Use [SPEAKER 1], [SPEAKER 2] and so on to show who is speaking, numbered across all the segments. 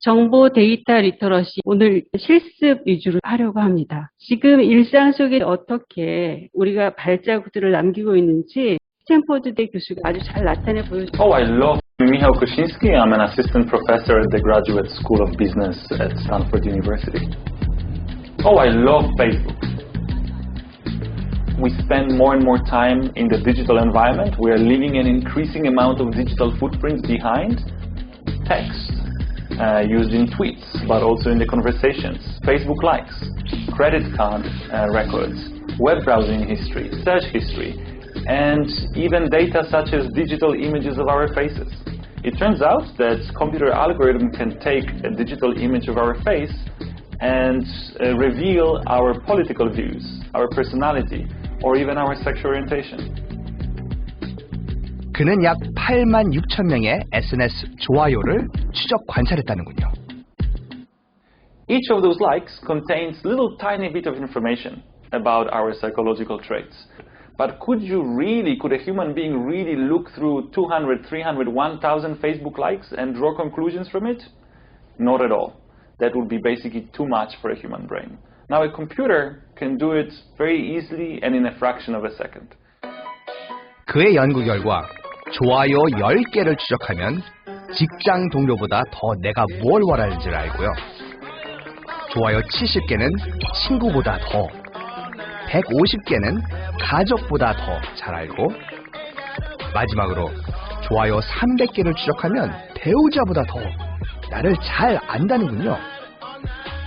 [SPEAKER 1] 정보 데이터 리터러시 오늘 실습 위주로 하려고 합니다. 지금 일상 속에 어떻게 우리가 발자국들을 남기고 있는지 스탠포드대 교수가 아주 잘 나타내 보여줍니다.
[SPEAKER 2] Oh, I love Michał Kosiński. I'm an assistant professor at the Graduate School of Business at Stanford University. Oh, I love Facebook. We spend more and more time in the digital environment. We are leaving an increasing amount of digital footprints behind. Text, used in tweets, but also in the conversations. Facebook likes, credit card records, web browsing history, search history, and even data such as digital images of our faces. It turns out that computer algorithm can take a digital image of our face and reveal our political views, our personality, or even our sexual orientation.
[SPEAKER 3] 그는 약 8만 6천 명의 SNS 좋아요를 추적 관찰했다는군요.
[SPEAKER 2] Each of those likes contains little tiny bit of information about our psychological traits. But could a human being really look through 200, 300, 1,000 Facebook likes and draw conclusions from it? Not at all. That would be basically too much for a human brain. Now a computer can do it very easily and in a fraction of a second.
[SPEAKER 3] 그의 연구 결과 좋아요 10개를 추적하면 직장 동료보다 더 내가 뭘 원하는지를 알고요. 좋아요 70개는 친구보다 더, 150개는 가족보다 더 잘 알고, 마지막으로 좋아요 300개를 추적하면 배우자보다 더 나를 잘 안다는군요.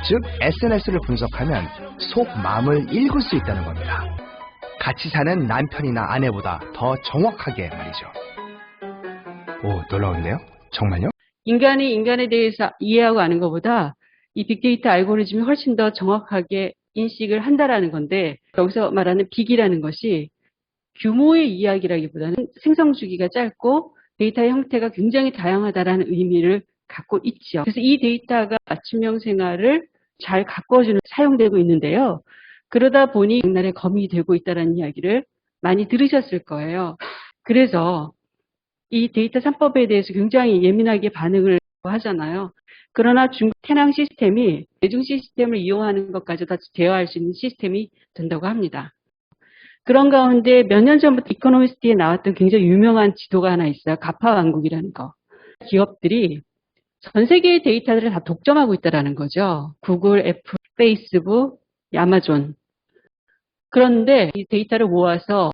[SPEAKER 3] 즉 SNS를 분석하면 속 마음을 읽을 수 있다는 겁니다. 같이 사는 남편이나 아내보다 더 정확하게 말이죠. 오, 놀라운데요? 정말요?
[SPEAKER 1] 인간이 인간에 대해서 이해하고 아는 것보다 이 빅데이터 알고리즘이 훨씬 더 정확하게 인식을 한다라는 건데, 여기서 말하는 빅이라는 것이 규모의 이야기라기보다는 생성 주기가 짧고 데이터의 형태가 굉장히 다양하다라는 의미를 갖고 있죠. 그래서 이 데이터가 아침형 생활을 잘 가꿔주는 사용되고 있는데요. 그러다 보니 옛날에 검이 되고 있다는 이야기를 많이 들으셨을 거예요. 그래서 이 데이터 3법에 대해서 굉장히 예민하게 반응을 하잖아요. 그러나 중국 태낭 시스템이 대중 시스템을 이용하는 것까지도 제어할 수 있는 시스템이 된다고 합니다. 그런 가운데 몇 년 전부터 이코노미스트에 나왔던 굉장히 유명한 지도가 하나 있어요. 가파 왕국이라는 거. 기업들이 전 세계의 데이터들을 다 독점하고 있다는 거죠. 구글, 애플, 페이스북, 아마존. 그런데 이 데이터를 모아서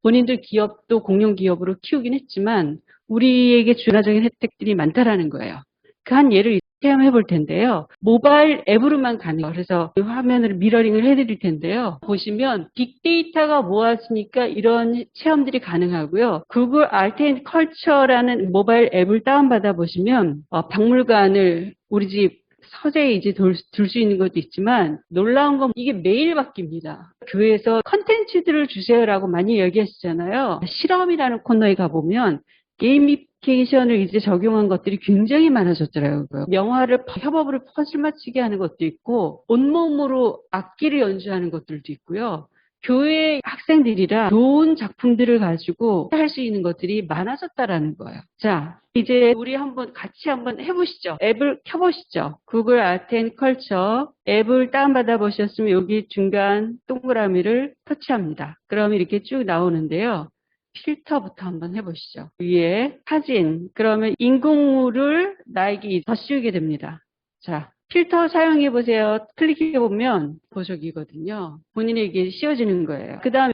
[SPEAKER 1] 본인들 기업도 공룡 기업으로 키우긴 했지만 우리에게 주나적인 혜택들이 많다라는 거예요. 그 한 예를 체험해 볼 텐데요. 모바일 앱으로만 가능해요. 그래서 화면을 미러링을 해드릴 텐데요. 보시면 빅데이터가 모았으니까 이런 체험들이 가능하고요. 구글 아트 앤 컬처라는 모바일 앱을 다운받아 보시면 박물관을 우리 집 서재에 이제 둘 수 있는 것도 있지만 놀라운 건 이게 매일 바뀝니다. 교회에서 컨텐츠들을 주세요라고 많이 얘기하시잖아요. 실험이라는 코너에 가보면 게이미피케이션을 이제 적용한 것들이 굉장히 많아졌더라고요. 영화를 협업으로 퍼즐 맞추게 하는 것도 있고 온몸으로 악기를 연주하는 것들도 있고요. 교회 학생들이라 좋은 작품들을 가지고 할 수 있는 것들이 많아졌다라는 거예요. 자, 이제 우리 같이 한번 해보시죠. 앱을 켜보시죠. 구글 아트 앤 컬처 앱을 다운받아 보셨으면 여기 중간 동그라미를 터치합니다. 그러면 이렇게 쭉 나오는데요. 필터부터 한번 해보시죠. 위에 사진, 그러면 인공물을 나에게 더 씌우게 됩니다. 자, 필터 사용해보세요. 클릭해보면 보석이거든요. 본인에게 씌워지는 거예요. 그 다음에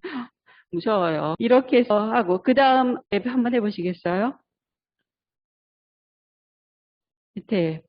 [SPEAKER 1] 무서워요. 이렇게 해서 하고 그 다음 앱 한번 해보시겠어요? 밑에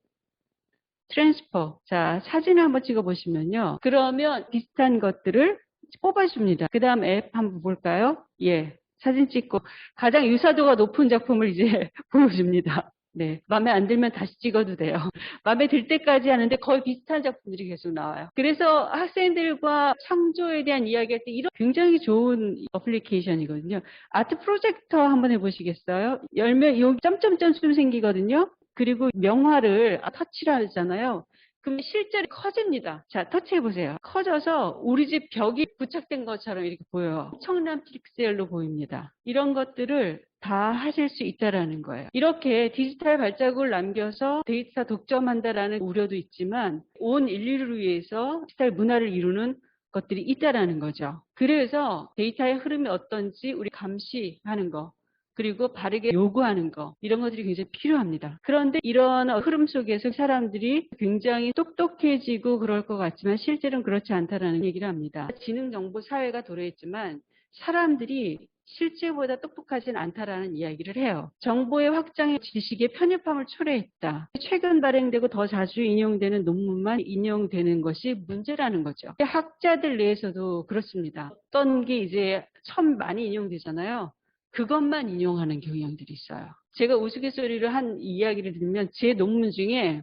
[SPEAKER 1] 트랜스퍼. 자, 사진을 한번 찍어보시면요. 그러면 비슷한 것들을 뽑아줍니다. 그 다음 앱 한번 볼까요? 예. 사진 찍고 가장 유사도가 높은 작품을 이제 보여줍니다. 네, 마음에 안 들면 다시 찍어도 돼요. 마음에 들 때까지 하는데 거의 비슷한 작품들이 계속 나와요. 그래서 학생들과 창조에 대한 이야기할 때 이런 굉장히 좋은 어플리케이션이거든요. 아트 프로젝터 한번 해보시겠어요? 열면 여기 점점점 생기거든요. 그리고 명화를 터치를 하잖아요. 그럼 실제로 커집니다. 자, 터치해보세요. 커져서 우리 집 벽이 부착된 것처럼 이렇게 보여요. 엄청난 픽셀로 보입니다. 이런 것들을 다 하실 수 있다라는 거예요. 이렇게 디지털 발자국을 남겨서 데이터 독점한다라는 우려도 있지만 온 인류를 위해서 디지털 문화를 이루는 것들이 있다라는 거죠. 그래서 데이터의 흐름이 어떤지 우리 감시하는 거, 그리고 바르게 요구하는 거, 이런 것들이 굉장히 필요합니다. 그런데 이런 흐름 속에서 사람들이 굉장히 똑똑해지고 그럴 것 같지만 실제로는 그렇지 않다라는 얘기를 합니다. 지능정보 사회가 도래했지만 사람들이 실제보다 똑똑하진 않다라는 이야기를 해요. 정보의 확장에 지식의 편협함을 초래했다. 최근 발행되고 더 자주 인용되는 논문만 인용되는 것이 문제라는 거죠. 학자들 내에서도 그렇습니다. 어떤 게 이제 처음 많이 인용되잖아요. 그것만 인용하는 경향들이 있어요. 제가 우스갯소리를 한 이야기를 들으면 제 논문 중에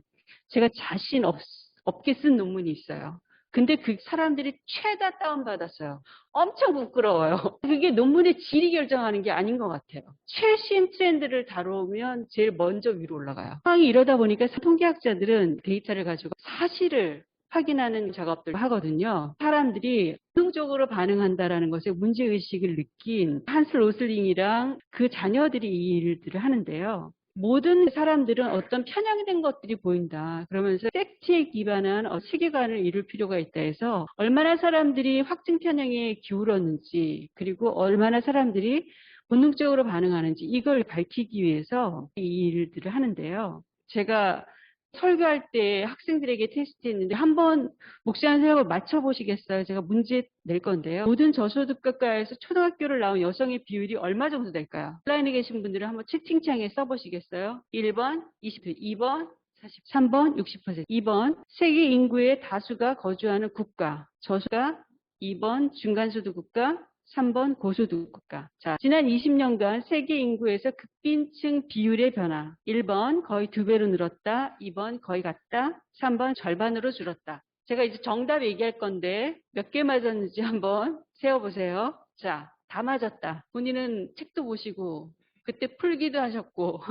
[SPEAKER 1] 제가 자신 없게 쓴 논문이 있어요. 근데 그 사람들이 죄다 다운받았어요. 엄청 부끄러워요. 그게 논문의 질이 결정하는 게 아닌 것 같아요. 최신 트렌드를 다루면 제일 먼저 위로 올라가요. 상황이 이러다 보니까 통계학자들은 데이터를 가지고 사실을 확인하는 작업들을 하거든요. 사람들이 본능적으로 반응한다라는 것에 문제의식을 느낀 한스 로슬링이랑 그 자녀들이 이 일들을 하는데요. 모든 사람들은 어떤 편향된 것들이 보인다. 그러면서 팩트에 기반한 세계관을 이룰 필요가 있다 해서 얼마나 사람들이 확증 편향에 기울었는지, 그리고 얼마나 사람들이 본능적으로 반응하는지 이걸 밝히기 위해서 이 일들을 하는데요. 제가 설교할 때 학생들에게 테스트했는데 한번 목사님 생각을 맞춰보시겠어요? 제가 문제 낼 건데요. 모든 저소득가에서 초등학교를 나온 여성의 비율이 얼마 정도 될까요? 온라인에 계신 분들은 한번 채팅창에 써보시겠어요? 1번 20%, 2번 40, 3번 60%, 2번 세계 인구의 다수가 거주하는 국가, 저수가 2번 중간소득 국가, 3번 고소득 국가. 자, 지난 20년간 세계 인구에서 극빈층 비율의 변화. 1번 거의 2배로 늘었다. 2번 거의 같다. 3번 절반으로 줄었다. 제가 이제 정답 얘기할 건데 몇 개 맞았는지 한번 세어보세요. 자, 다 맞았다. 본인은 책도 보시고 그때 풀기도 하셨고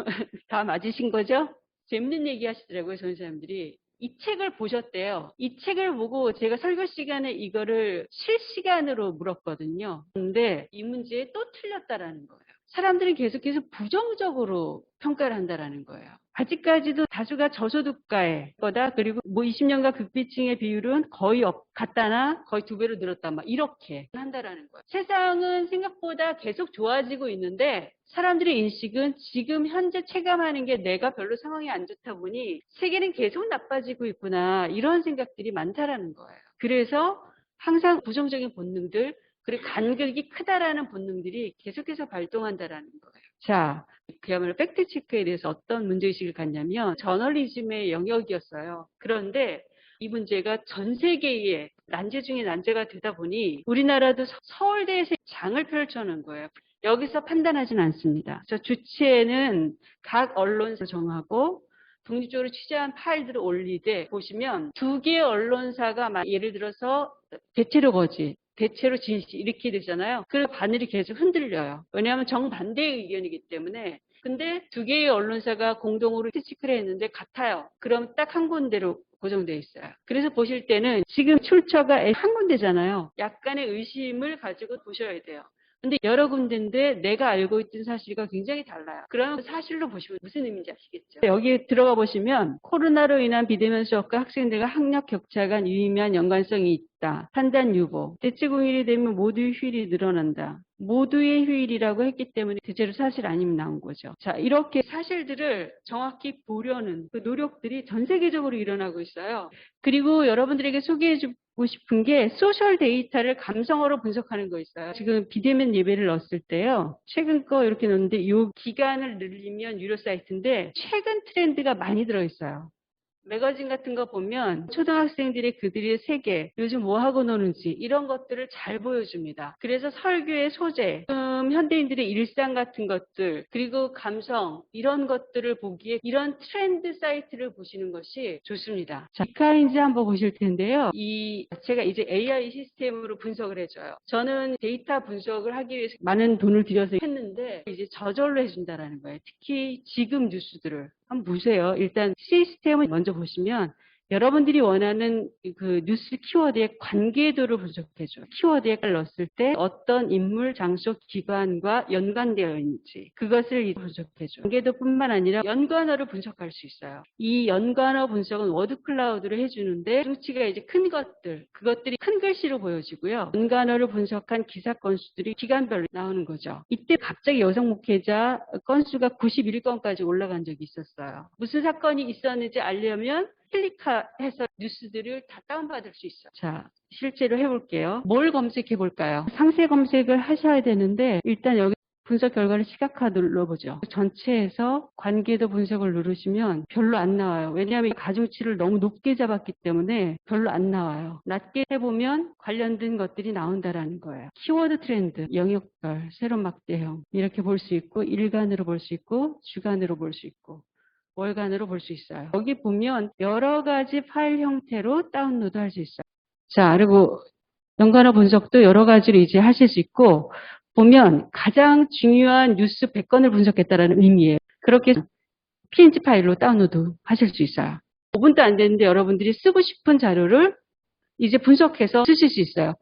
[SPEAKER 1] 다 맞으신 거죠? 재밌는 얘기 하시더라고요, 전사님들이. 이 책을 보셨대요. 이 책을 보고 제가 설교 시간에 이거를 실시간으로 물었거든요. 근데 이 문제에 또 틀렸다라는 거예요. 사람들이 계속해서 부정적으로 평가를 한다라는 거예요. 아직까지도 다수가 저소득가의 거다. 그리고 뭐 20년간 극비층의 비율은 거의 같다나 거의 2배로 늘었다. 막 이렇게 한다라는 거예요. 세상은 생각보다 계속 좋아지고 있는데 사람들의 인식은 지금 현재 체감하는 게 내가 별로 상황이 안 좋다 보니 세계는 계속 나빠지고 있구나. 이런 생각들이 많다라는 거예요. 그래서 항상 부정적인 본능들, 그리고 간격이 크다라는 본능들이 계속해서 발동한다라는 거예요. 자, 그야말로 팩트체크에 대해서 어떤 문제의식을 갖냐면 저널리즘의 영역이었어요. 그런데 이 문제가 전 세계의 난제 중에 난제가 되다 보니 우리나라도 서울대에서 장을 펼쳐놓은 거예요. 여기서 판단하진 않습니다. 그래서 주체는 각 언론사 정하고 독립적으로 취재한 파일들을 올리되 보시면 두 개의 언론사가 예를 들어서 대체로 거짓, 대체로 진실 이렇게 되잖아요. 그래서 바늘이 계속 흔들려요. 왜냐하면 정반대의 의견이기 때문에. 근데 두 개의 언론사가 공동으로 체크를 했는데 같아요. 그럼 딱 한 군데로 고정되어 있어요. 그래서 보실 때는 지금 출처가 한 군데잖아요. 약간의 의심을 가지고 보셔야 돼요. 근데 여러 군데인데 내가 알고 있던 사실과 굉장히 달라요. 그러면 사실로 보시면 무슨 의미인지 아시겠죠? 여기 들어가 보시면 코로나로 인한 비대면 수업과 학생들과 학력 격차 간 유의미한 연관성이 있다. 판단 유보. 대체 공휴일이 되면 모두의 휴일이 늘어난다. 모두의 휴일이라고 했기 때문에 대체로 사실 아니면 나온 거죠. 자, 이렇게 사실들을 정확히 보려는 그 노력들이 전 세계적으로 일어나고 있어요. 그리고 여러분들에게 소개해주고 싶은 게 소셜 데이터를 감성어로 분석하는 거 있어요. 지금 비대면 예배를 넣었을 때요. 최근 거 이렇게 넣었는데 이 기간을 늘리면 유료 사이트인데 최근 트렌드가 많이 들어있어요. 매거진 같은 거 보면 초등학생들이 그들의 세계, 요즘 뭐 하고 노는지 이런 것들을 잘 보여줍니다. 그래서 설교의 소재, 현대인들의 일상 같은 것들, 그리고 감성 이런 것들을 보기에 이런 트렌드 사이트를 보시는 것이 좋습니다. 자, 비카인즈 한번 보실 텐데요. 이 자체가 이제 AI 시스템으로 분석을 해줘요. 저는 데이터 분석을 하기 위해서 많은 돈을 들여서 했는데 이제 저절로 해준다라는 거예요. 특히 지금 뉴스들을 한번 보세요. 일단 시스템을 먼저 보시면 여러분들이 원하는 그 뉴스 키워드의 관계도를 분석해줘. 키워드에 넣었을 때 어떤 인물, 장소, 기관과 연관되어 있는지 그것을 분석해줘. 관계도뿐만 아니라 연관어를 분석할 수 있어요. 이 연관어 분석은 워드 클라우드로 해주는데 수치가 이제 큰 것들, 그것들이 큰 글씨로 보여지고요. 연관어를 분석한 기사 건수들이 기간별로 나오는 거죠. 이때 갑자기 여성 목회자 건수가 91건까지 올라간 적이 있었어요. 무슨 사건이 있었는지 알려면 클릭해서 뉴스들을 다 다운받을 수 있어요. 자, 실제로 해볼게요. 뭘 검색해 볼까요? 상세 검색을 하셔야 되는데 일단 여기 분석 결과를 시각화 눌러보죠. 전체에서 관계도 분석을 누르시면 별로 안 나와요. 왜냐하면 가중치를 너무 높게 잡았기 때문에 별로 안 나와요. 낮게 해보면 관련된 것들이 나온다라는 거예요. 키워드 트렌드, 영역별, 세로 막대형 이렇게 볼 수 있고 일간으로 볼 수 있고 주간으로 볼 수 있고 월간으로 볼 수 있어요. 여기 보면 여러 가지 파일 형태로 다운로드 할 수 있어요. 자, 그리고 연관어 분석도 여러 가지로 이제 하실 수 있고, 보면 가장 중요한 뉴스 100건을 분석했다라는 의미예요. 그렇게 PNG 파일로 다운로드 하실 수 있어요. 5분도 안 됐는데 여러분들이 쓰고 싶은 자료를 이제 분석해서 쓰실 수 있어요.